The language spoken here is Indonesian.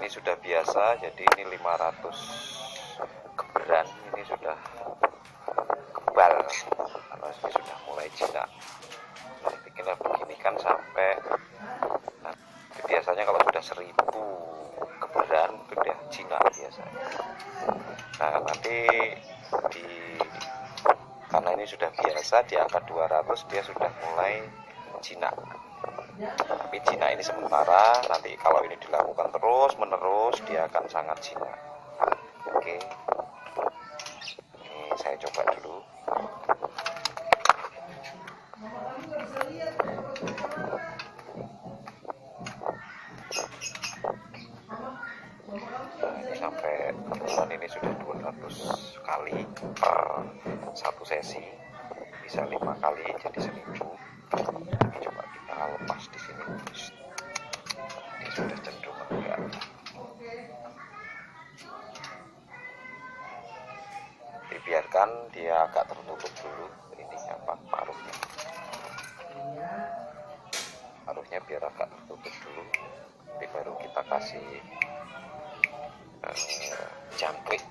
ini sudah biasa, jadi ini 500 geberan, ini sudah kebal karena ini sudah mulai jinak. Nah, bikinnya begini kan sampai biasanya kalau sudah 1000 geberan itu udah jinak biasanya. Nah, nanti karena ini sudah biasa di angka 200 dia sudah mulai jinak. Tapi jinak ini sementara, nanti kalau ini dilakukan terus menerus dia akan sangat jinak. Oke, ini saya coba dulu. Nah, ini sampai kebetulan ini sudah 200 kali per satu sesi, bisa 5 kali jadi 1000. Coba kita lepas di sini. Ini sudah cenderung enggak. Dibiarkan dia agak tertutup dulu ini paruhnya. Paruhnya biar agak tertutup dulu. Nanti baru kita kasih jangkrik.